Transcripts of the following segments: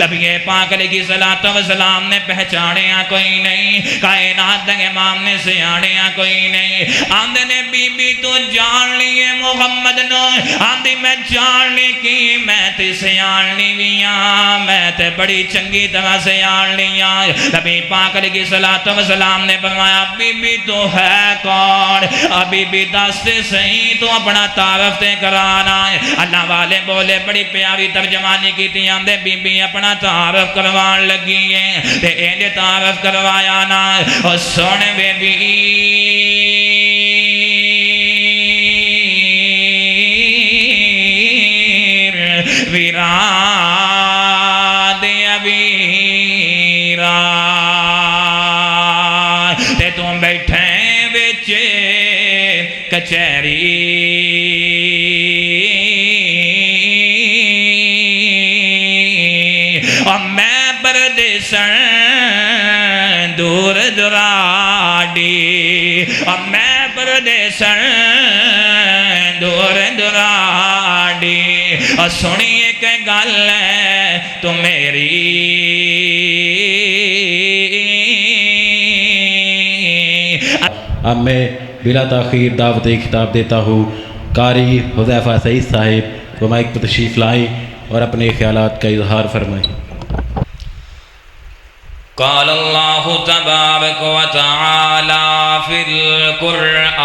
نبی پاک علیہ السلام نے پہچانیا کوئی نہیں، کائنات دے امام نے سیاڑیا کوئی نہیں۔ آندے نے بی بی تو جان لیے محمد نو، آندی میں جان لی کی میں تے سیاڑ لی ویاں، میں تے بڑی چنگی طرح سیاڑ لیاں۔ نبی پاک علیہ السلام نے فرمایا بی بی تو ہے کون؟ بی بی دستے صحیح تو اپنا تعارف تے کرانا ہے۔ اللہ والے بولے بڑی پیاری ترجمانی کی تھی، آندے بی بی اپنا تعارف کروان لگی ہے تے اینجے تعارف کروایا نا اور سن بے بی ویرا دیا ویرا تے تم بیٹھے بچے کچہری اور میں پردیسن دور دراڈی، اور میں پردیسن دور دراڈی، اور سنیے کہ گل ہے تو میری اب میں بلا تاخیر دعوت خطاب دیتا ہوں قاری حذیفہ سعید صاحب وہ مائک پر تشریف لائیں اور اپنے خیالات کا اظہار فرمائیں۔ قال اللہ تبارک و تعالی فی القرآن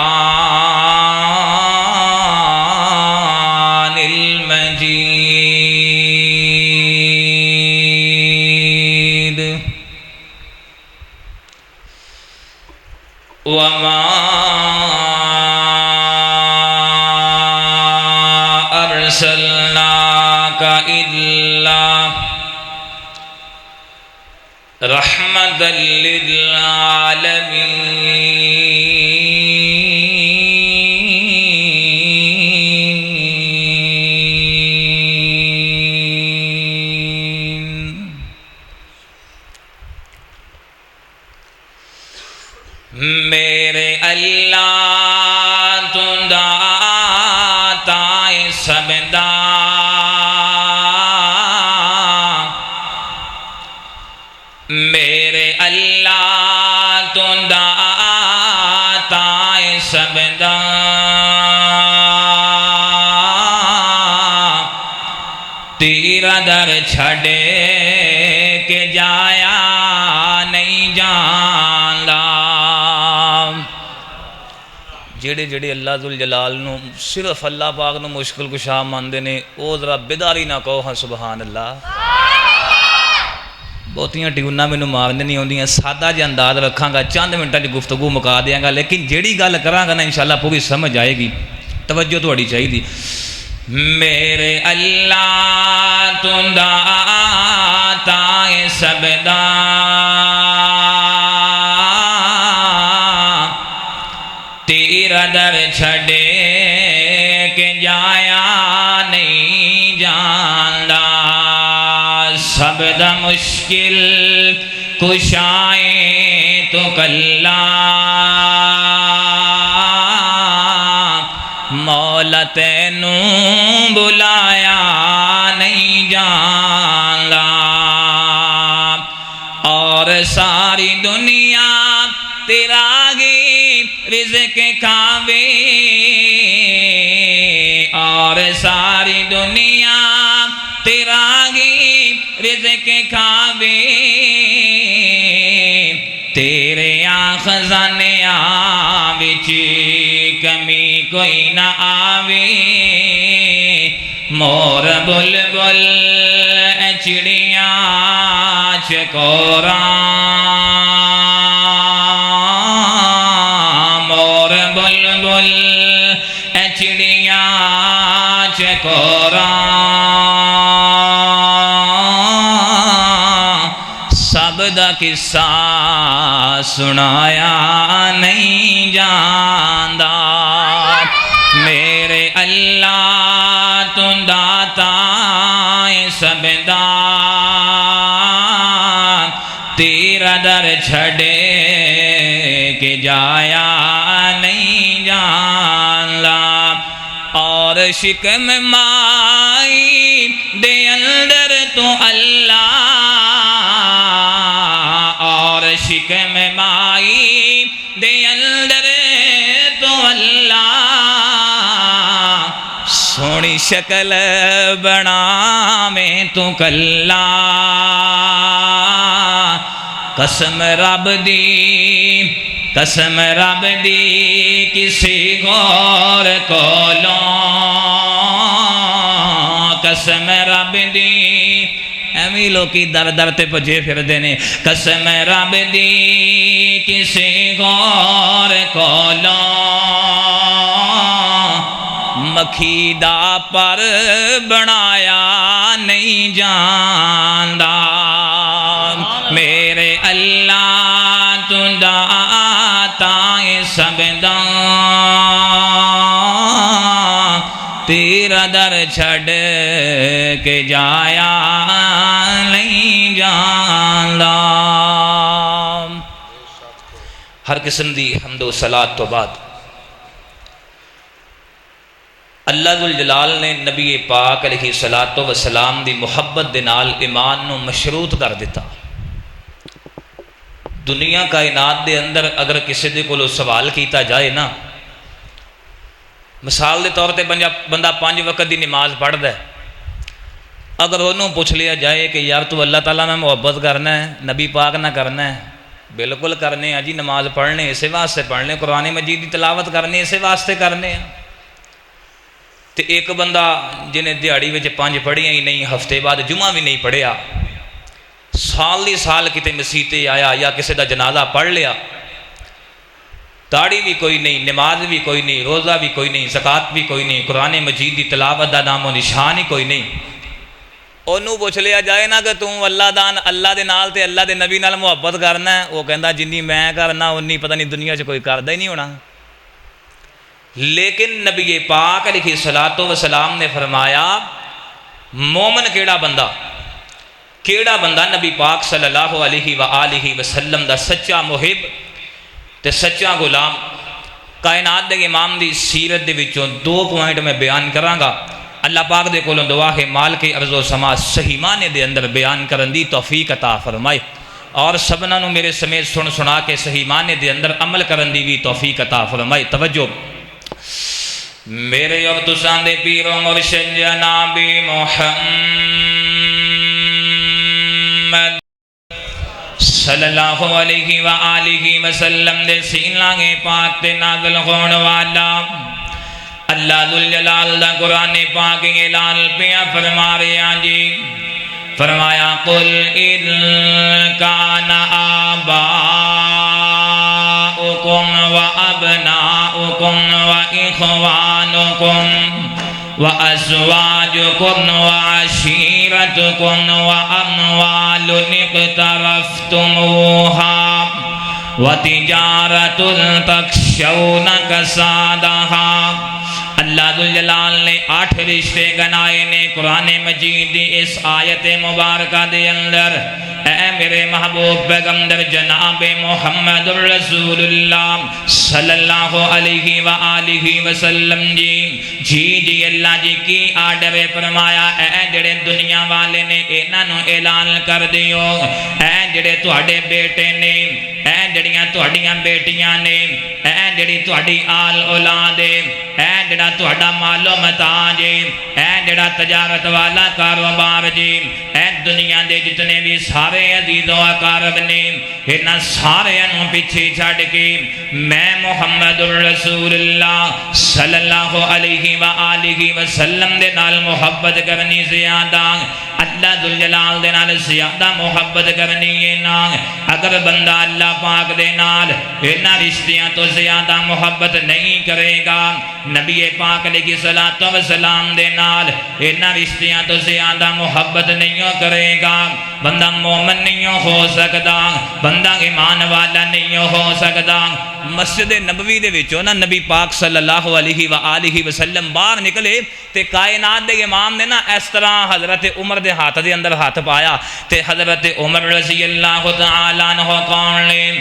المجید وما ارسلناک الا رحمتا للعالمین۔ میرے اللہ تو داتا سب دا، میرے اللہ تو داتا سب دا، تیرا در چھڑے کے جایا نہیں جاندا۔ جڑے جڑے اللہ ذوالجلال نو صرف اللہ پاک نو مشکل کشا ماندے نے او ذرا بیداری نہ کہو ہاں سبحان اللہ۔ بہتیاں ٹیوناں مینوں مارنے نہیں آندیاں، سادہ جہا انداز رکھاں گا، چند منٹاں دی گفتگو مکا دیاں گا، لیکن جیڑی گل کراں گا نا انشاءاللہ پوری سمجھ آئے گی، توجہ تہاڈی چاہیے۔ میرے اللہ تو داتا سب دا، تیرا در چھڑے کہ جایا نہیں جاندا، سب دا مشکل کشائیں تو کلا، مولا تینوں بلایا نہیں جاندا، اور ساری دنیا تیرا گی رزق کھاوے، اور ساری دنیا تیرا گی رزق کھاوے، تیرے خزانے وچ کمی کوئی نہ آوے، مور بلبل چڑیاں چکوراں، مور بلبل چڑیاں چکوراں، سب دا قصہ سنایا نہیں جاندا، میرے اللہ تو داتا سب دا، تیرا در چھڑے کہ جایا نہیں جاندا، اور شکم مائی دے اندر تو اللہ شکم مائی دے اندر تو اللہ سونی شکل بنا میں تو کلا قسم رب دی کسی غور کولوں قسم رب دی ایویں لوکی در در تے پجے پھر دینے قسم رب دی کسی غور کولوں مکھی دا پر بنایا نہیں جاندا میرے اللہ تو داتا سب دا تیرا در چھڑ کے جایا نہیں جاندا ہر قسم دی حمد و صلاۃ تو بعد اللہ ذوالجلال نے نبی پاک علیہ الصلوۃ والسلام دی محبت دے نال ایمان نو مشروط کر دیتا دنیا کائنات دے اندر اگر کسی دے کولو سوال کیتا جائے نا مثال دے طور تے بندہ 5 وقت دی نماز پڑھدا ہے اگر انہوں پوچھ لیا جائے کہ یار تو اللہ تعالیٰ میں محبت کرنا ہے نبی پاک نہ کرنا ہے بالکل کرنے ہیں جی نماز پڑھنے اسے واسطے پڑھنے قرآن مجید دی تلاوت کرنے اسے واسطے کرنے ہیں تے ایک بندہ جنہیں دیہڑی وچ 5 پڑھیاں ہی نہیں ہفتے بعد جمعہ بھی نہیں پڑھیا سال دی سال کتے مسیتے آیا یا کسی دا جنازہ پڑھ لیا داڑھی بھی کوئی نہیں نماز بھی کوئی نہیں روزہ بھی کوئی نہیں زکوٰۃ بھی کوئی نہیں قرآن مجید دی تلاوت دا نام و نشان ہی کوئی نہیں انہوں پوچھ لیا جائے نا کہ تم اللہ دے نال تے اللہ دے نبی نال محبت کرنا ہے وہ کہندا جنی میں کرنا انی پتہ نہیں دنیا 'چ کوئی کردا ہی نہیں ہونا لیکن نبی پاک علیہ الصلوۃ والسلام نے فرمایا مومن کیڑا بندہ نبی پاک صلی اللہ علیہ وآلہ وسلم دا سچا محب تے سچا غلام کائنات دے امام دی سیرت دے وچوں 2 پوائنٹ میں بیان کراں گا اللہ پاک دے کولوں دعا ہے مال کے ارض و سما صحیح معنی دے اندر بیان کرن دی توفیق عطا فرمائے اور سبنا نو میرے سمیت سنا کے صحیح معنی دے اندر عمل کرن دی بھی توفیق عطا فرمائے توجہ میرے اب تساں دے پیر و مرشد جناب محمد صلی اللہ علیہ وآلہ وسلم دے سینہ پاک تے نازل ہون والا اللہ ذوالجلال دا قرآن پاک اعلان پیا فرما رہا جی فرمایا قل ان کان آباؤکم و ابناؤکم و اخوانکم و ازواجکم و عشیرتکم و اموال اقترفتموها و تجارت تخشون کسادها اللہ ذوالجلال نے 8 رشتے گنائے نے قرآن مجید دی اس آیت مبارکہ دے اندر اے میرے محبوب پیغمبر جناب محمد رسول اللہ صلی اللہ علیہ وآلہ وسلم جی اللہ جی کی آرڈر فرمایا اے جڑے دنیا والے نے انہاں نو اعلان کر دیو اے جڑے تواڈے بیٹے نے اے جڑیاں تواڈیاں بیٹیاں نے اے جڑی تواڈی آل اولاد ہے اے جڑا تواڈا مال و متاع جے اے جڑا تجارت والا کاروبار جے اے دنیا دے جتنے بھی سارے عزیز و اقارب نے انہاں سارے انہوں پیچھے چھڑ کے میں محمد رسول اللہ صلی اللہ علیہ وآلہ وسلم دے نال محبت کرنی زیادہ اللہ ذوالجلال دے نال زیادہ محبت کرنی ہے نا اگر بندہ اللہ پاک دے نال انہاں رشتیاں تو زیادہ محبت نہیں کرے گا نبی پاک علیہ الصلوۃ والسلام دے نال انہاں رشتیاں تو زیادہ محبت نہیں کرے گا بندہ مومن نہیں ہو سکتا بندہ ایمان والا نہیں ہو سکتا مسجد نبوی دے وچوں نا نبی پاک صلی اللہ علیہ وآلہ وسلم باہر نکلے تے کائنات دے امام نے نا اس طرح حضرت عمر دے ہاتھ دے اندر ہاتھ پایا تے حضرت عمر رضی اللہ تعالیٰ عنہ کون لے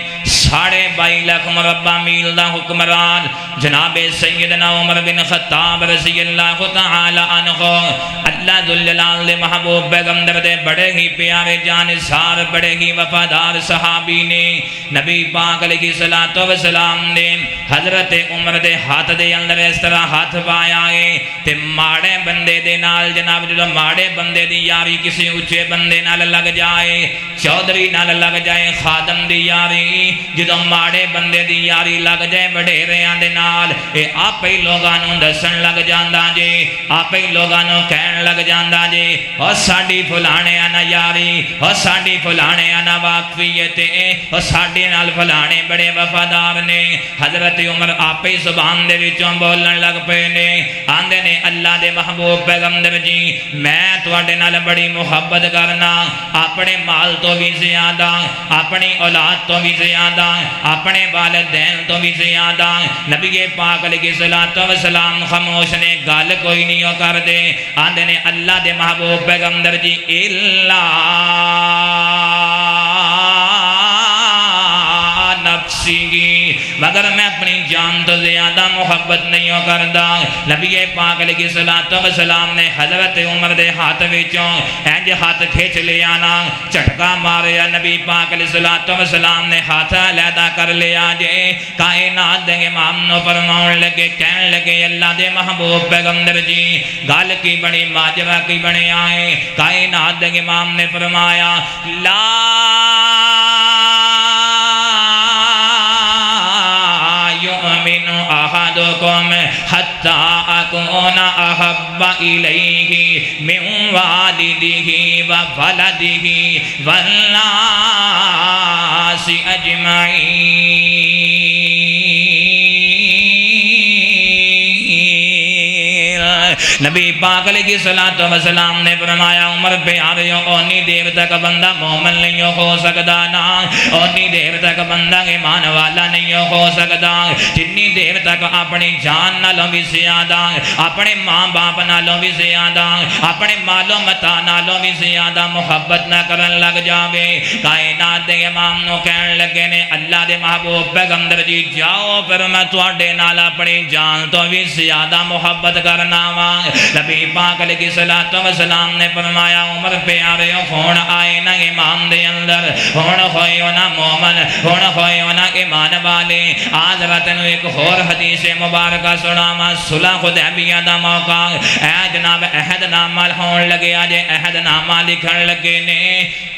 22.5 لاکھ مربع میل دا حکمران جناب سیدنا عمر بن خطاب رضی اللہ تعالیٰ عنہ اللہ ذوالجلال دے محبوب پیغمبر دے بڑے ہی پیارے جاوے جانثار بڑے ہی وفادار صحابی نے نبی پاک علیہ الصلوۃ والسلام نے حضرت عمر دے ہاتھ دے اندر اس طرح ہاتھ پایا ہے تے ماڑے بندے دے نال جناب جو ماڑے بندے دی یاری کسی اونچے بندے نال لگ جائے چودھری نال لگ جائے خادم دی یاری جدوں ماڑے بندے دی یاری لگ جائے وڈیریاں دے نال اے آپ ہی لوگاں نوں دسن لگ جاندا جے آپ ہی لوگاں نوں کہن لگ جاندا جے او ساڈی فلانے انا یاری او ساڈی فلانے انا واقفیت او ساڈے نال فلانے بڑے وفادار نے حضرت عمر آپ ہی زبان دے وچوں بولن لگ پے نے آندے نے اللہ دے محبوب پیغمبر جی میں تواڈے نال بڑی محبت کرنا اپنے مال تو بھی زیادہ اپنی اولاد تو بھی زیادہ اپنے والدین تو بھی زیادہ نبی پاک علیہ الصلوۃ والسلام خاموش نے گل کوئی نہیں ہو کر دے آندے نے اللہ دے محبوب پیغمبر جی الا نفسی مگر میں اپنی جان تو زیادہ محبت نہیں ہو کردا نبی پاک علیہ الصلوۃ والسلام نے حضرت عمر دے ہاتھ وچوں انج ہاتھ کھچ لیا نا جھٹکا ماریا نبی پاک علیہ الصلوۃ والسلام نے ہاتھ علیحدہ کر لیا جے کائنات دے امام نو فرماون لگے کہن لگے اللہ دے محبوب پیغمبر جی گل کی بڑی ماجرا کی بنے آئے کائنات دے امام نے فرمایا لا یؤمن احدکم حتی اکون احب الیہ من والدہ وولدہ والناس اجمعین نبی پاک علیہ الصلوۃ والسلام نے فرمایا عمر پیاریو اونی دیر تک بندہ مومن نہیں ہو سکتا نا اونی دیر تک بندہ ایمان والا نہیں ہو سکتا جنی دیر تک اپنی جان نالوں بھی زیادہ اپنے ماں باپ نالوں بھی زیادہ اپنے مال و متاع نالوں بھی زیادہ محبت نہ کرن لگ جاوے کائنات دے امام نو کہن لگے نے اللہ دے محبوب پیغمبر جی جاؤ پھر میں تواڈے نال اپنی جان تو بھی زیادہ محبت کرنا وا نبی پاک علیہ الصلوۃ والسلام نے فرمایا عمر پیاریو ہن آئے نا ایمان دے اندر ہن ہوئے نا مومن ہن ہوئے نا ایمان والے آج رات نو ایک اور حدیث مبارکہ سناواں صلح حدیبیہ دا موقع اے جناب عہد نامہ ہون لگے اجے عہد نامہ لکھن لگے نے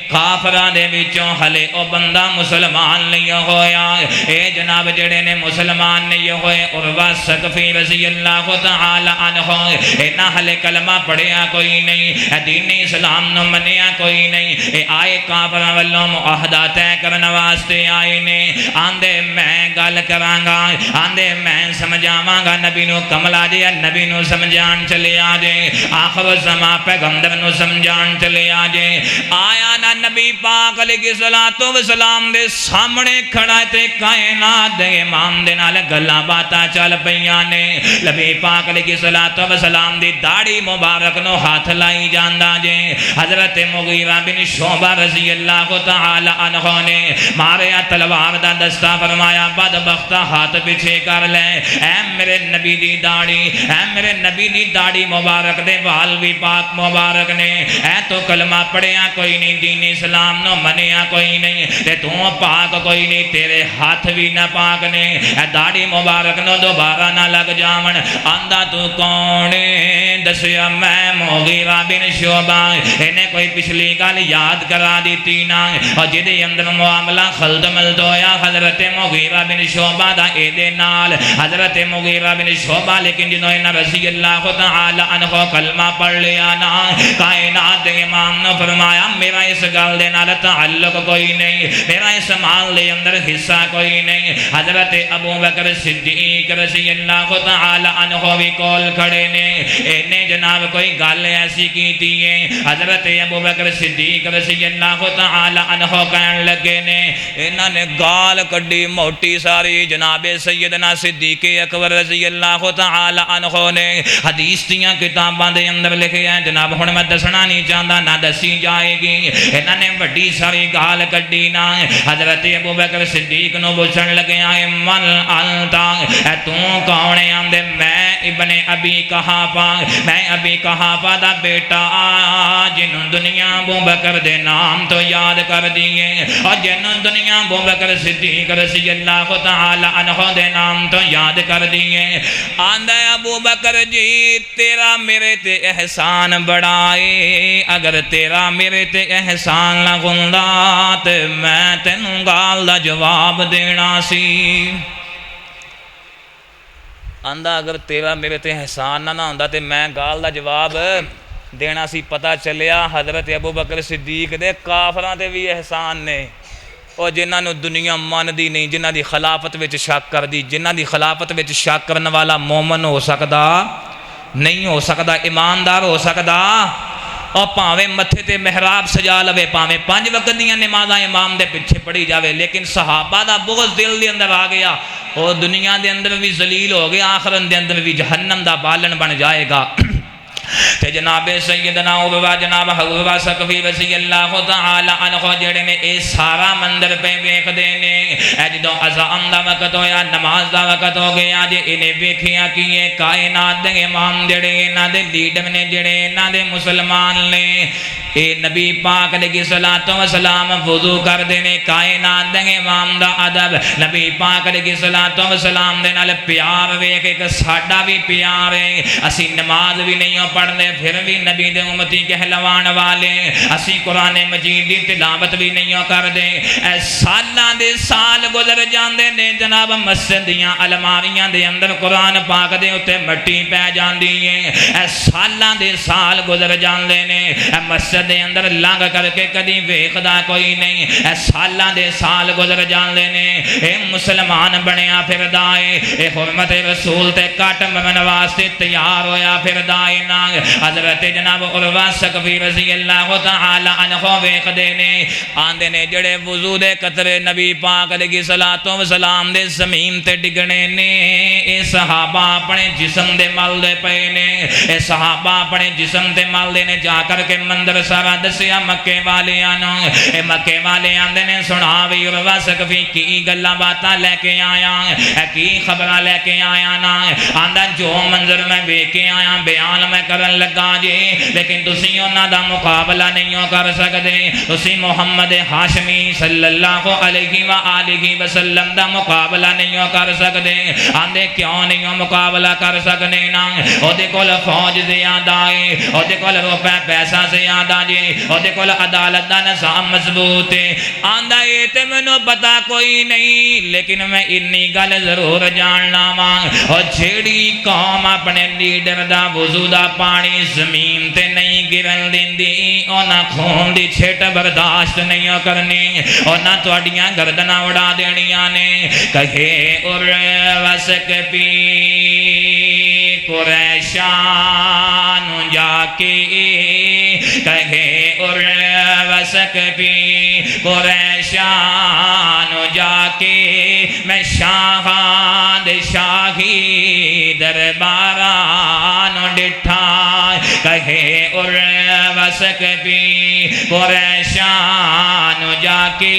کافراں دے وچوں ہلے او بندہ مسلمان نہیں ہویا اے جناب جڑے نے مسلمان نہیں ہوئے عروہ ثقفی رضی اللہ تعالی عنہ اینا ہلے کلمہ پڑھیا کوئی نہیں اے دین اسلام نو منیا کوئی نہیں اے آئے کافراں والوں معاہدہ طے کرن واسطے آئے نے آندے میں گل کراں گا آندے میں سمجھاواں گا نبی نو کملا جے نبی نو سمجھان چلے آ جے آخر زمان پیغمبر نو سمجھان چلے آ جے آیا نا نبی پاک علیہ الصلوۃ والسلام دے سامنے کھڑا تے کائنات دے امام دے نال گلاں باتاں چل پیاں نے نبی پاک علیہ الصلوۃ والسلام دی داڑھی مبارک نو ہاتھ لائی جاندا جے حضرت مغیرہ بن شعبہ رضی اللہ تعالی عنہ نے ماریا تلوار دا دستہ فرمایا بدبختہ ہاتھ پیچھے کر لے اے میرے نبی دی داڑھی اے میرے نبی دی داڑھی مبارک دے وال بھی پاک مبارک نے اے تو کلمہ پڑھیا کوئی نہیں دین اسلام نو منیا کوئی نہیں تے تو پاک کوئی نہیں تیرے ہاتھ بھی نہ پاک نے اے داڑھی مبارک نو دوبارہ نہ لگ جاون آندا تو کون دسیا میں مغیرہ بن شعبہ انہیں کوئی پچھلی گل یاد کرا دیتی نا اور جدے اندر معاملہ خلد ملد ہویا حضرت مغیرہ بن شعبہ دا اے دے نال حضرت مغیرہ بن شعبہ لیکن جنہوں نے رضی اللہ تعالی عنہ کلمہ پڑھ لیا نا کائنات دے امام نے فرمایا میرا اس گل دے نال تعلق کوئی نہیں میرا اس مال دے اندر حصہ کوئی نہیں حضرت ابو بکر صدیق رضی اللہ تعالی عنہ بھی کول کھڑے نے انہیں جناب کوئی گل ایسی کیتی ہے حضرت ابو بکر صدیق رضی اللہ تعالی عنہ کہن لگے نے انہوں نے گال کڈی موٹی ساری جناب سیدنا صدیق اکبر رضی اللہ تعالی عنہ نے حدیث دیاں کتاباں دے اندر لکھے ہیں جناب ہن میں دسنا نہیں چاہتا نہ دسی جائے گی انہوں جنہاں نے بڑی ساری گال کڈی نا حضرت ابو بکر صدیق نو پوچھن لگے آئے من انتا اے تو کون ہے؟ آندے میں ابن ابی قحافہ، میں ابی قحافہ دا بیٹا جنہوں دنیا ابو بکر دے نام تو یاد کر دیئے اور جنہوں دنیا ابو بکر صدیق رضی اللہ تعالی عنہ دے نام تو یاد کر دیئے۔ آندہ ابو بکر جی تیرا میرے تے احسان بڑھائے، اگر تیرا میرے تے احسان نہ گندا تے میں تینوں گال دا جواب دینا سی۔ آندہ اگر تیرا میرے تے احسان نہ ہوندا تے میں گال دا جواب دینا سی۔ پتہ چلیا حضرت ابو بکر صدیق دے کافراں تے بھی احسان نے، اور جنہاں نو دنیا مان دی نہیں، جنہاں دی خلافت وچ شک کر دی، جنہاں دی خلافت وچ شک کرن والا مومن ہو سکدا نہیں، ہو سکدا ایماندار ہو سکدا، اور پاویں متھے تے محراب سجا لوے، پاویں 5 وقت دیاں نمازاں امام دے پیچھے پڑھی جاوے، لیکن صحابہ دا بغض دل دے اندر آ گیا، اور دنیا دے اندر بھی ذلیل ہو گیا، آخرت دے اندر بھی جہنم دا بالن بن جائے گا۔ تے جناب سیدنا عروہ جناب حضرت ثقفی رضی اللہ تعالی عنہ جڑے نے اے سارا مندر پہ ویکھ دے نے، اے جدوں اذان دا وقت ہویا، نماز دا وقت ہو گیا جے انہیں ویکھیا کہ یہ کائنات دے امام جڑے انہاں دے لیڈر نے، جڑے انہاں دے مسلمان نے، اے نبی پاک علیہ الصلوۃ والسلام وضو کر دے نے، کائنات دے امام دا ادب نبی پاک علیہ الصلوۃ والسلام دے نال پیار ویکھ کے ساڈا بھی پیار ہے، اسی نماز بھی نہیں پڑھنے پھر بھی نبی دے امتی کہلوان والے، اسی قرآن مجید دی تلاوت بھی نہیں کر دے، اے سالاں دے سال گزر جاندے نے جناب، مسجد دیاں الماریاں دے اندر قرآن پاک دے اتے مٹی پہ جاندی ہے، اے سالاں دے سال گزر جاندے نے، اے مسجد دے اندر لنگ کر کے کدی ویکھدا کوئی نہیں، اے سالاں دے سال گزر جاندے نے، اے مسلمان بنیا پھردا ہے، اے حرمت رسول تے کٹ مرن واسطے تیار ہویا پھردا ہے نا۔ حضرت جناب عروہ ثقفی رضی اللہ تعالی عنہ ویکھ دے نے، آندے نے جڑے وضو دے قطرے نبی پاک علیہ الصلوۃ والسلام دے زمین تے ڈگنے نے، اے صحابہ اپنے جسم دے مل دے پئے نے، اے صحابہ اپنے جسم دے مل دے نے، جا کر کے مندر سارا دسیا مکے والیاں نو، اے مکے والے آندے نے سنا وی عروہ ثقفی کی گلاں باتاں لے کے آیا، اے کی خبراں لے کے آیا نا، آندا جو منظر میں ویکھ کے آیا بیان میں کرن لگا جی، لیکن تسی انہاں دا مقابلہ نہیں کر سکدے، تسی محمد ہاشمی صلی اللہ علیہ وآلہ وسلم دا مقابلہ نہیں کر سکدے۔ آندے کیوں نہیں مقابلہ کر سکنے نا، او دے کول فوج زیادہ ہے، او دے کول روپے پیسہ زیادہ جی، او دے کول عدالت دا نظام مضبوط ہے۔ آندا اے تے مینوں پتہ کوئی نہیں، لیکن میں انی گل ضرور جاننا وا، او جیڑی قوم اپنے لیڈر دا وضو دا پانی زمین تے نہیں گرن دیندی، اونا خون دی چھٹ برداشت نہیں کرنی، اونا تواڈیاں گردناں اڑا دینیاں نے۔ کہے عروہ ثقفی قریشان جا کے، کہے عروہ ثقفی قریشان جا کے، میں شاہاں دے شاہی درباران ڈٹھا، کہے عروہ ثقفی قریشان جا کے،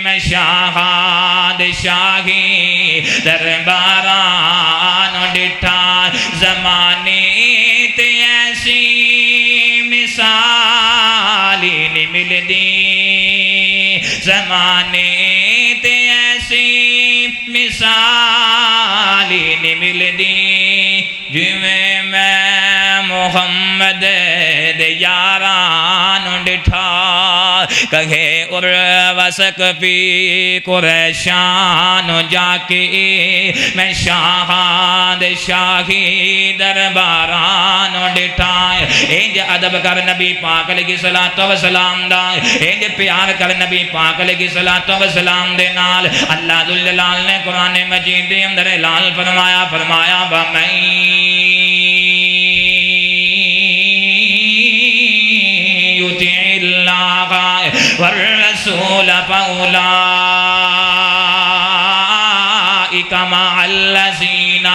میں شاہاں دے شاہی درباران ڈٹھا، زمانے تے ایسی مثالی نہیں ملدی، زمانے تے ایسی مثالی نہیں ملدی، جویں میں محمد دے یاران ڈٹھا، کہے عروہ ثقفی قریشان جا کے، میں شاہاں دے شاہی درباران ڈٹھا۔ انج ادب کر نبی پاک علیہ الصلوۃ والسلام دا، انج پیار کر نبی پاک علیہ الصلوۃ والسلام دے نال۔ اللہ ذو الجلال نے قرآن مجید دے اندر اعلان فرمایا، فرمایا وَمَن يُطِعِ اللَّهَ وَالرَّسُولَ فَأُولَٰئِكَ مَعَ الَّذِينَ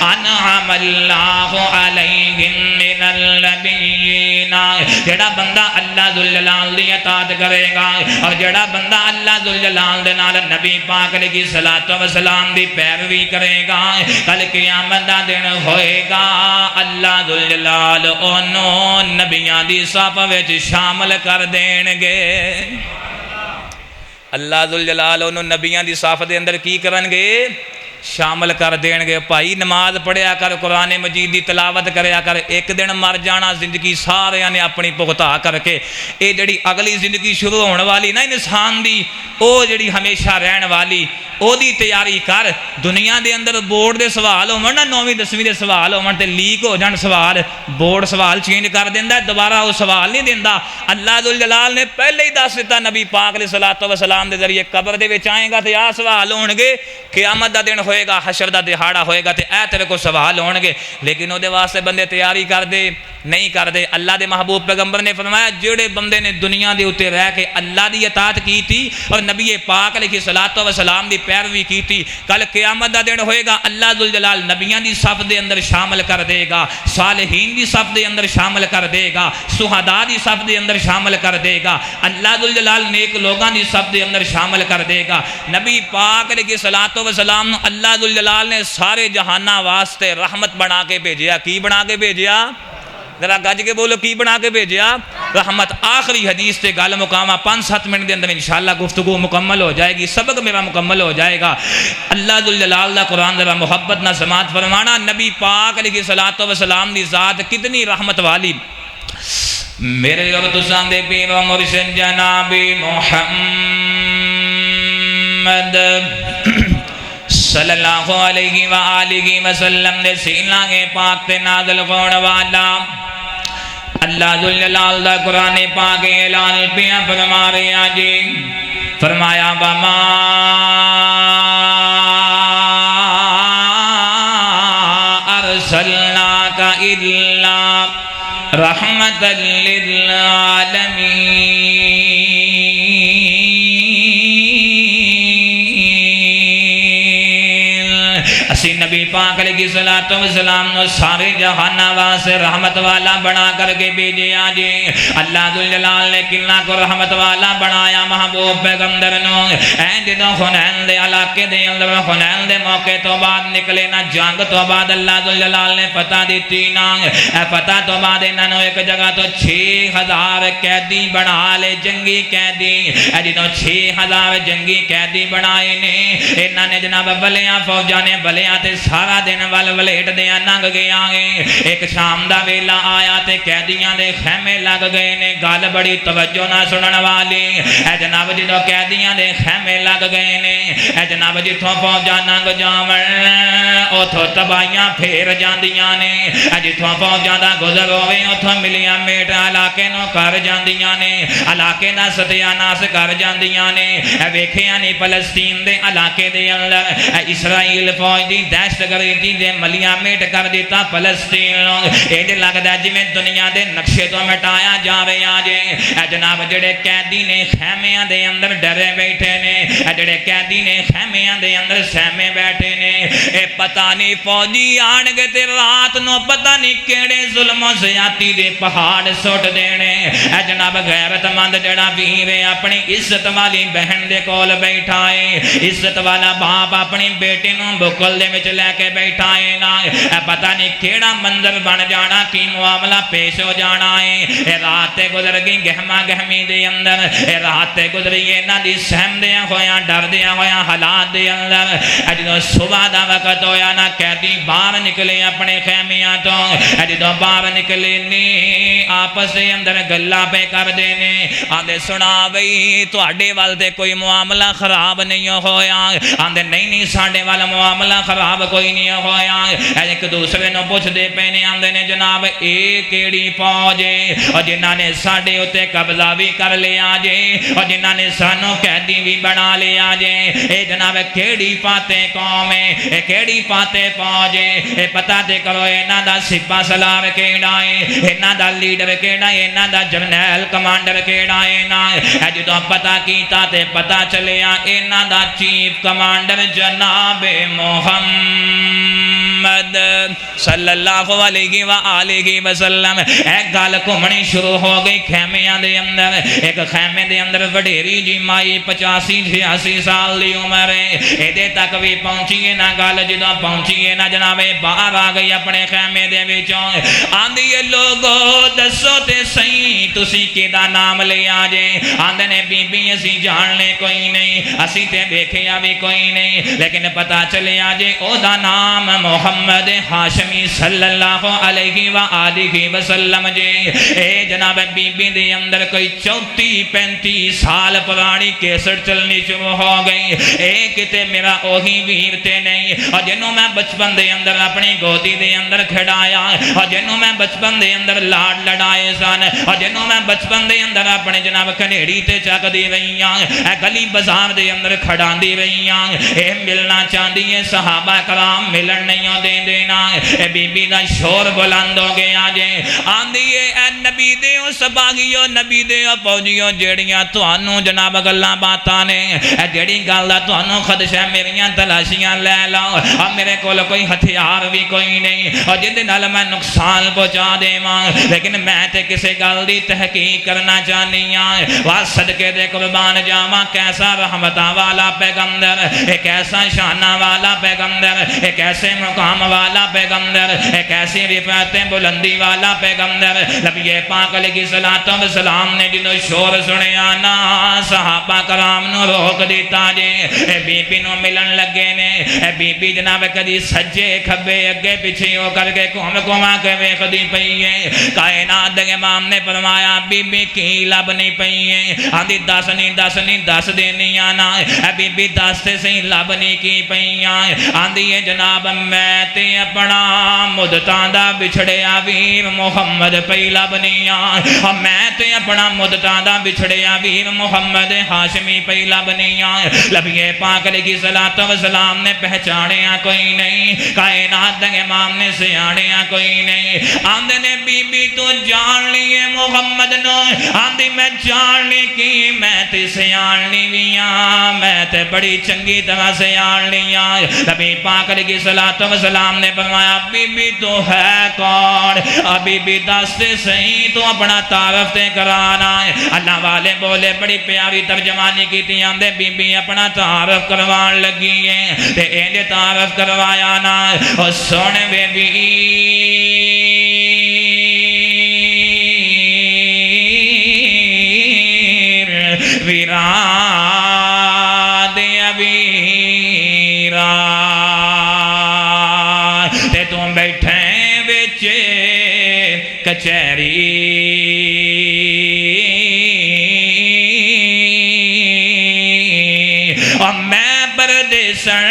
انعم اللہ علیہم من النبیین، جڑا بندہ اللہ ذوالجلال دی اطاعت کرے گا اور جڑا بندہ اللہ ذوالجلال دے نال نبی پاک علیہ الصلوۃ والسلام دی پیروی کرے گا، کل قیامت دا دن ہوئے گا اللہ ذوالجلال انہوں نبیاں دی صف وچ شامل کر دین گے۔ اللہ ذوالجلال انہوں نبیاں دی صف دے اندر کی کرن گے؟ شامل کر دین گے۔ بھائی نماز پڑھیا کر، قرآن مجید دی تلاوت کریا کر، ایک دن مر جانا، زندگی سارے نے اپنی بھگتا کر کے اے جڑی اگلی زندگی شروع ہونے والی نا انسان دی، او جڑی ہمیشہ رہن والی او دی تیاری کر۔ دنیا دے اندر بورڈ دے سوال ہون نا، 9ویں 10ویں دے سوال ہون تے لیک ہو جان سوال، بورڈ سوال چینج کر دیندا ہے، دوبارہ وہ سوال نہیں دیندا۔ اللہ ذوالجلال نے پہلے ہی دس دیتا نبی پاک علیہ الصلوۃ والسلام دے ذریعے قبر دے وچ آئے گا تے آ سوال ہون گے، قیامت دا دن ہوئے گا، حشر دا دہاڑا ہوئے گا تے اے تیرے کو سوال ہون گے، لیکن او دے واسطے بندے تیاری کر دے نہیں کر دے۔ اللہ دے محبوب پیغمبر نے فرمایا جڑے بندے نے دنیا دے اوتے رہ کے اللہ دی اطاعت کی تھی اور نبی پاک علیہ الصلوۃ والسلام دی پیروی کی تھی، کل قیامت دا دن ہوئے گا اللہ ذوالجلال نبیاں دی صف دے اندر شامل کر دے گا، صالحین دی صف دے اندر شامل کر دے گا، شہداء دی صف دے اندر شامل کر دے گا، اللہ ذوالجلال نیک لوگاں دی صف دے اندر شامل کر دے گا۔ نبی پاک علیہ الصلوۃ والسلام اللہ ذوالجلال نے سارے جہانہ واسطے رحمت بنا کے بھیجیا۔ کی بنا کے بھیجیا؟ ذرا گج کے بولو، کی بنا کے بھیجیا؟ رحمت۔ آخری حدیث تے گل مقامہ 5-7 منٹ دے اندر انشاءاللہ گفتگو مکمل ہو جائے گی، سبق میرا مکمل ہو جائے گا۔ اللہ ذوالجلال دا قرآن ذرا محبت نہ سماعت فرمانا، نبی پاک علیہ الصلوۃ والسلام دی ذات کتنی رحمت والی۔ میرے اور تساں دے پیر و مرشد جناب محمد صلی اللہ علیہ وآلہ وسلم دے سینہ کے پاک تے نازل ہونے والا اللہ ذوالجلال دا قرآن پاک اعلان پیا فرما رہا جی، فرمایا وما ارسلناک الا رحمتا للعالمین۔ اسی نبی پاک علیہ الصلوۃ والسلام نو سارے جہانہ واسطے رحمت والا بنا کر کے بھیجیا جی۔ اللہ ذوالجلال نے کنا کو رحمت والا بنایا محبوب پیغمبر نو۔ اے جدوں حنین دے علاقے دے اندر حنین دے موقع تو بعد نکلے نا، جنگ تو بعد اللہ ذوالجلال نے فتح دیتی نا، اے فتح تو بعد انہاں نو ایک جگہ تو 6000 قیدی بنا لے، جنگی قیدی۔ اے جدوں 6000 جنگی قیدی بنائے نے، انہاں نے جناب ولیاں فوجاں نے ولیاں تے سارا دن ول ولیٹ دیاں لنگ گیا ہے۔ ایک شام دا ویلا آیا تے قیدیاں دے خیمے لگ گئے نے، گل بڑی توجہ نہ سنن والی۔ اے جناب جدوں قیدیاں دے خیمے لگ گئے نے، اے جناب جتھوں فوجاں لنگ جاون اوتھوں تباہیاں پھیر جاندیاں نے، اے جتھوں فوجاں دا گزر ہوے اوتھوں ملیاں میٹ علاقے نو کر جاندیاں نے، علاقے دا ستیا ناس کر جاندیاں نے۔ اے ویکھیا نہیں فلسطین دے علاقے دے اندر اسرائیل فوج دی دہشت گردی دے ملیاں میٹ کر دیتا فلسطین نو۔ اے لگدا جویں دنیا دے نقشے تو مٹایا جا رہا جے۔ اے جناب جڑے قیدی نے خیمیاں دے اندر ڈرے بیٹھے نے، اے جڑے قیدی نے خیمیاں دے اندر سہمے بیٹھے نے، اے پتہ نہیں فوجی آن گے تے رات نو پتہ نہیں کیڑے ظلم و زیادتی دے پہاڑ سٹ دینے۔ اے جناب غیرت مند جڑا ویر اپنی عزت والی بہن دے کول بیٹھا ہے، عزت والا باپ اپنی بیٹی نو بکل دے وچ لے کے بیٹھا ہے نا، اے پتہ نہیں کیڑا منظر بن جانا، کی معاملہ پیش ہو جانا ہے۔ اے رات گزر گئی گہما گہمی دے اندر، اے رات گزری انہاں دی سہم دیاں ہویاں ڈر دیاں ہویاں حالات دے اندر۔ جدوں صبح دا وقت ہویا نا، قیدی باہر نکلے اپنے خیمیاں تو، جدوں باہر نکلے نے آپس دے اندر گلاں پہ کر دینے، آندے سنا بھئی تواڈے ول تے کوئی معاملہ خراب نہیں ہویا، آندے نہیں ساڈے ول معاملہ خراب کوئی نہیں ہویا۔ ایک دوسرے نو پوچھ دے پینے، آندے نے جناب اے کیڑی فوج ہے اور جنہاں نے ساڈے اوتے قبضہ بھی کر لیا جے اور جنہاں نے سانو قیدی بھی بنا لیا جے، اے جناب کیڑی فاتح قوم ہے، اے کیڑی فاتح فوج ہے، اے پتہ تے کرو انہاں دا سپاہ سالار کیڑا ہے، انہاں دا لیڈر کیڑا ہے، انہاں دا جرنیل کمانڈر کیڑا ہے نا۔ جدوں پتہ کیتا تے پتہ چلیا انہاں دا چیف کمانڈر جناب محمد محمد صلی اللہ علیہ وآلہ وسلم ایک گل گھومنی شروع ہو گئی خیمیاں دے اندر ایک خیمے دے اندر وڈیری جی مائی 85-86 سال دی عمر ہے ایدے تک بھی پہنچیے نہ گل جدو پہنچیے نہ جناب باہر آ گئی اپنے خیمے دے وچوں آندی لوگو دسو تے صحیح تسی کیدا نام لے آ جے آندے نے بی بی اسی جاننے کوئی نہیں اسی تے دیکھیا بھی کوئی نہیں لیکن پتہ چلے آ جے او دا نام محمد ہاشمی صلی اللہ علیہ وآلہ وسلم جے اے جناب بی بی دے اندر کوئی 34-35 سال پرانی کیسٹ چلنی شروع ہو گئی اے کتے میرا اوہی ویر تے نہیں اور جنہوں میں بچپن دے اندر اپنی گودی دے اندر کھڑایا اور جنہوں میں بچپن دے اندر لاڈ لڑائے سن اور جنہوں میں بچپن دے اندر اپنے جناب کنیڑی تے چک دی رہیاں اے گلی بازار دے اندر کھڑان دی رہیاں اے ملنا چاندی ہے صحابہ کرام ملن نہیں دے دینا اے بی بی دا شور بلند ہو گیا جے آندی اے نبی دیو سباگیو نبی دیو پوجیو جیڑیاں توانوں جناب گلاں باتاں نے اے جیڑی گل دا توانوں خدشہ میریاں تلاشیاں لے لاؤ اور میرے کول کوئی ہتھیار بھی کوئی نہیں اور جن دے نال میں نقصان پہنچا دیواں لیکن میں تے کسے گل دی تحقیق کرنا چاہنی ہاں وا صدقے دے قربان جاواں کیسا رحمتاں والا پیغمبر ایک ایسا شانہ والا پیغمبر ایک ایسے مقام والا پیغمبر ایک ایسی رفعت بلندی والا پیغمبر نبی پاک علیہ الصلوۃ والسلام نے جنوں شور سنیا نا صحابہ کرام نو روک دیتا جے اے بی بی نو ملن لگے نے اے بی بی جناب کدی سجے کھبے اگے پیچھے ہو کر کے گھوما کے ویکھدی پئی ہے کائنات دے امام نے فرمایا بی بی کی لب نہیں پئی ہے آندی دس دینی آنا اے بی بی دس تے صحیح لب نہیں کی پئی آندی ہے جناب میں تے اپنا مدتاں دا بچھڑیا ویر محمد پئی لب نہیں آ میں تے اپنا مدتاں دا بچھڑیا ویر محمد ہاشمی پئی لب نہیں آ نبی پاک علیہ الصلوۃ والسلام نے پہچانیا کوئی نہیں کائنات دے امام نے سیاڑیا کوئی نہیں آندے نے بی بی تو جان لیے محمد نو آندی میں جان لی کی میں تے سیان لی ویاں میں تے بڑی چنگی طرح سیان لیا نبی پاک علیہ الصلوۃ والسلام نے فرمایا بی بی تو ہے کون ابھی بھی دستے صحیح تو اپنا تعارف تے کرانا ہے اللہ والے بولے بڑی پیاری ترجمانی کی تھی آندے بی بی اپنا تعارف کروان لگی ہے تے اینجے تعارف کروایا نا اور سونے بے بی ویران دے ویران تے تم بیٹھے بچے کچہری اور میں پردیسن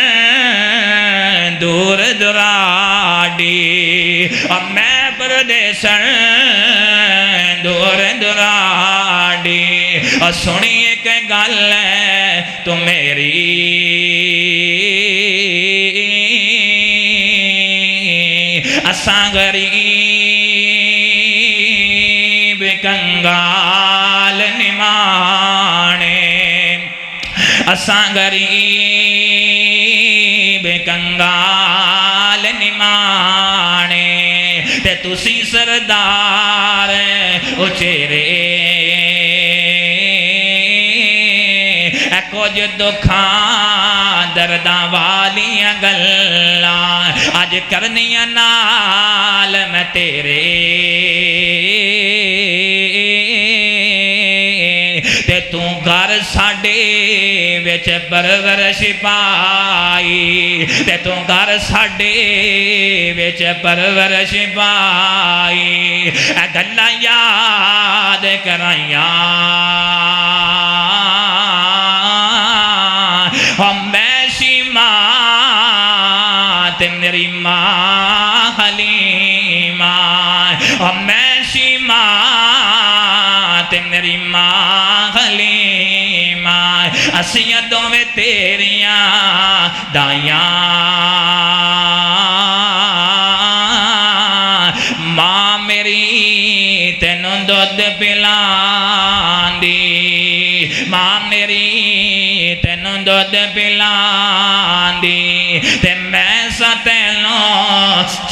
دور دراڈی اور میں پردیسن دور دراڈی اور سنیے کہ گل ہے تو میری اساں غریب کنگال نمانے اساں غریب کنگال نمانے تے تسی سردار اچیرے کچھ دکھاں درداں والیاں گلاں اج کرنیاں نال میں تیرے تے تو گھر ساڈے وچ پرورش پائی تے تو گھر ساڈے وچ پرورش پائی اے گلاں یاد کرائیاں میں شیماں تے میری ماں حلیمہ میں شیماں تے میری ماں حلیمہ اسیاں دوویں تیریاں دائیاں ماں میری تینوں دودھ پلاندی ماں میری تینوں دودھ پلاندی تے میں سا تینوں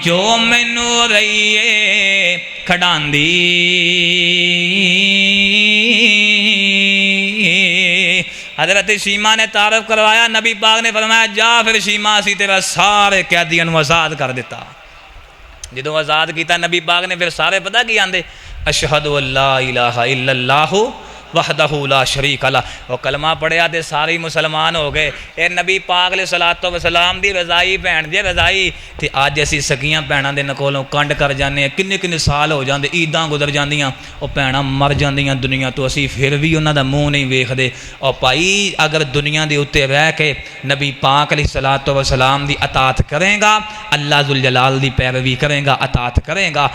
جو مینوں رہیے کھڈاندی حضرت شیما نے تعارف کروایا نبی پاک نے فرمایا جا پھر شیما اسی تیرا سارے قیدیاں نوں آزاد کر دیتا جدوں آزاد کیتا نبی پاک نے پھر سارے پتہ کی آندے اشہد اللہ الہ الا اللہ وحدہ لا شریک لہ وہ کلمہ پڑھیا تے سارے مسلمان ہو گئے اے نبی پاک علیہ الصلوۃ والسلام دی رضائی بہن دی رضائی تے اج اسی سکیاں بہناں دے نکولوں کنڈ کر جانے کنے کنے سال ہو جاندے عیداں گزر جاندیاں او بہناں مر جاندیاں دنیا تو اسی پھر بھی انہاں دا منہ نہیں ویکھدے او بھائی اگر دنیا دے اوتے رہ کے نبی پاک علیہ الصلوۃ والسلام دی اطاعت کرے گا اللہ ذوالجلال دی پیروی کرے گا اطاعت کرے گا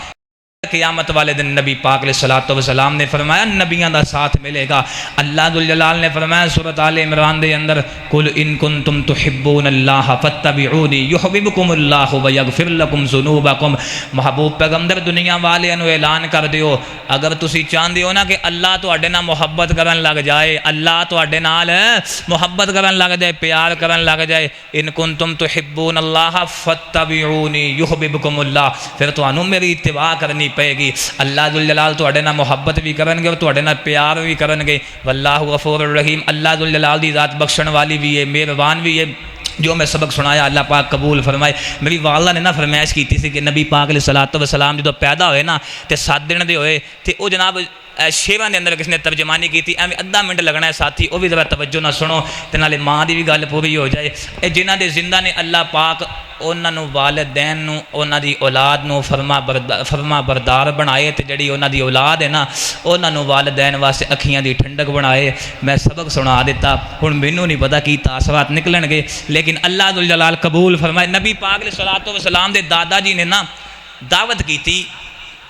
قیامت والے دن نبی پاک علیہ الصلوۃ والسلام نے فرمایا نبیاں دا ساتھ ملے گا اللہ ذوالجلال نے فرمایا سورۃ آل عمران دے اندر قل ان کنتم تحبون اللہ فاتبعونی یحببکم اللہ ویغفر لکم ذنوبکم محبوب پیغمبر دنیا والے نو اعلان کر دیو اگر تسی چاہندے ہو نا کہ اللہ تواڈے نال محبت کرن لگ جائے اللہ تواڈے نال محبت کرن لگ جائے پیار کرن لگ جائے ان کنتم تحبون اللہ فاتبعونی یحببکم اللہ پھر تانوں میری اتباع کرنی پے گی اللہ ذوالجلال تواڈے نال محبت بھی کرن گے اور تواڈے نال پیار بھی کرن گے واللہ غفور الرحیم اللہ ذوالجلال دی ذات بخشن والی بھی ہے مہربان بھی ہے جو میں سبق سنایا اللہ پاک قبول فرمائے میری والدہ نے نا فرمائش کی تھی کہ نبی پاک علیہ الصلوۃ والسلام جدو پیدا ہوئے نا تے 7 دن دے ہوئے تے او جناب شیراں دے اندر کس نے ترجمانی کی تھی ایویں ادھا منٹ لگنا ہے ساتھی وہ بھی ذرا توجہ نہ سنو تے نالے ماں دی بھی گل پوری ہو جائے اے جنہاں دے زندہ نے اللہ پاک انہاں نوں والدین نوں انہاں دی اولاد نوں فرما بردار بنائے تے جڑی انہاں دی اولاد ہے نا انہاں نوں والدین واسطے اکھیاں دی ٹھنڈک بنائے میں سبق سنا دیتا ہن مینوں نہیں پتہ کی تاثرات نکلن گے لیکن اللہ ذوالجلال قبول فرمائے نبی پاک علیہ الصلوۃ والسلام دے دادا جی نے نا دعوت کی تھی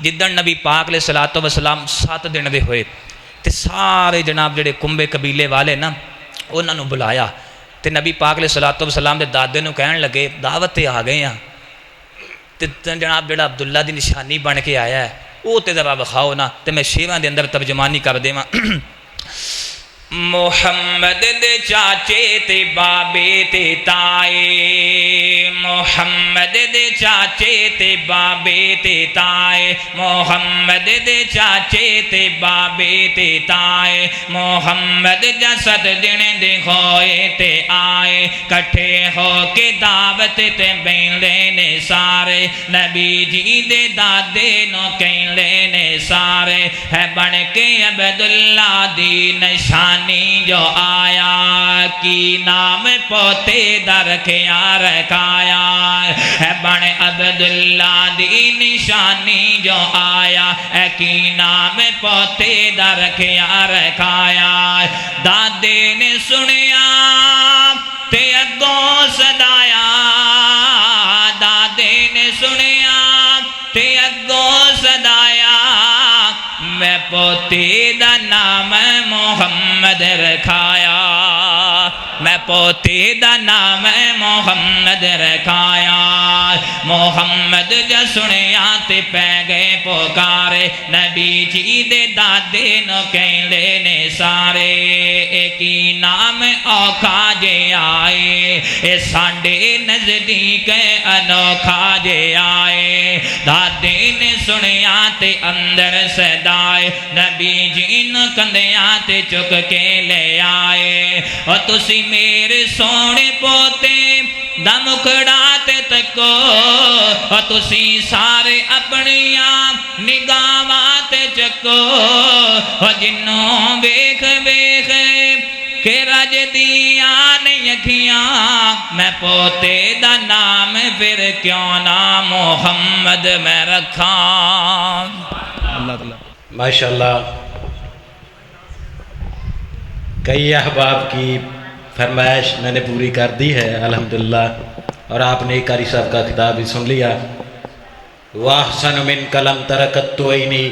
جدن نبی پاک علیہ الصلوۃ والسلام 7 دن دے ہوئے تے سارے جناب جڑے کنبے قبیلے والے نا انہاں نوں بلایا تے نبی پاک علیہ الصلوۃ والسلام دے دادے نوں کہن لگے دعوت تے آ گئے ہاں تے جناب جڑا عبداللہ دی نشانی بن کے آیا ہے او تے ذرا بخاؤ نا تے میں شیراں دے اندر ترجمانی کر دیواں محمد دے چاچے تے بابے تے تائے محمد دے چاچے تے بابے تے تائے محمد دے چاچے تے بابے تے تائے محمد جسد دن دے ہوئے تے آئے کٹھے ہو کے دعوت تے بین لینے سارے نبی جی دے دادے نو کہیں لینے سارے ہے بن کے عبداللہ دی نشان جو آیا کی نام پوتے در کیا رکھایا ہے بن عبداللہ دی نشانی جو آیا ہے کی نام پوتے در کیا رکھایا دادے نے سنیا تے اگوں صدایا دادے نے سنیا تے اگوں صدایا میں پوتے دا نام محمد رکھایا میں پوتے دا نام محمد رکھایا محمد جا سنیا تے پہ گئے پکارے نبی جی دے دادے نو کہیں لینے سارے ایک ہی نام اوکھا جے آئے اے سانڈے نزدیک انوکھا جے آئے دادے نے سنیا تے اندر صدائے نبی جی نو کندیاں تے چک کے لے آئے اور تسی میرے سونے پوتے دم کھڑاتے تکو اور تسی سارے اپنیاں نگاہاں چکو اور جنوں ویکھ ویکھ کہ رج دیاں نہیں اکھیاں میں پوتے دا نام پھر کیوں نہ محمد میں رکھاں اللہ تعالیٰ ماشاءاللہ کئی احباب کی فرمائش میں نے پوری کر دی ہے الحمدللہ اور آپ نے قاری صاحب کا خطاب بھی سن لیا وَأَحْسَنُ مِنْكَ لَمْ تَرَكَتُّ عَيْنِي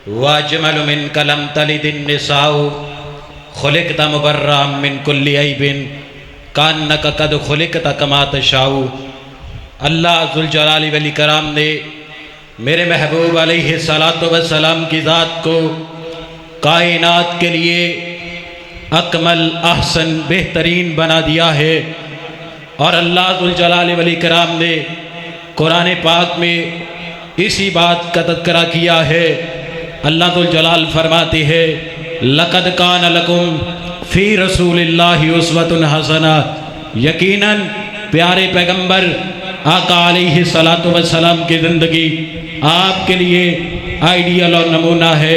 وَأَجْمَلُ مِنْكَ لَمْ تَلِدِ النِّسَاءُ خُلِقْتَ مُبَرَّأً مِنْ كُلِّ عَيْبٍ كَأَنَّكَ قَدْ خُلِقْتَ كَمَا تَشَاءُ اللہ ذوالجلال والاکرام نے میرے محبوب علیہ السلام کی ذات کو کائنات کے لیے اکمل احسن بہترین بنا دیا ہے اور اللہ ذوالجلال والاکرام نے قرآن پاک میں اسی بات کا تذکرہ کیا ہے۔ اللہ ذو الجلال فرماتے ہیں لَقَدْ كَانَ لَكُمْ فِي رَسُولِ اللَّهِ أُسْوَةٌ حَسَنَةٌ، یقیناً پیارے پیغمبر آقا علیہ السلام کی زندگی آپ کے لیے آئیڈیل اور نمونہ ہے۔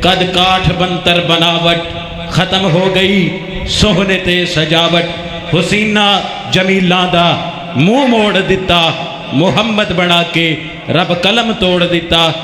قد کاٹھ بنتر بناوٹ ختم ہو گئی سہنت سجاوٹ، حسینہ جمیلاں دا منہ موڑ دیتا محمد بنا کے رب قلم توڑ دیتا۔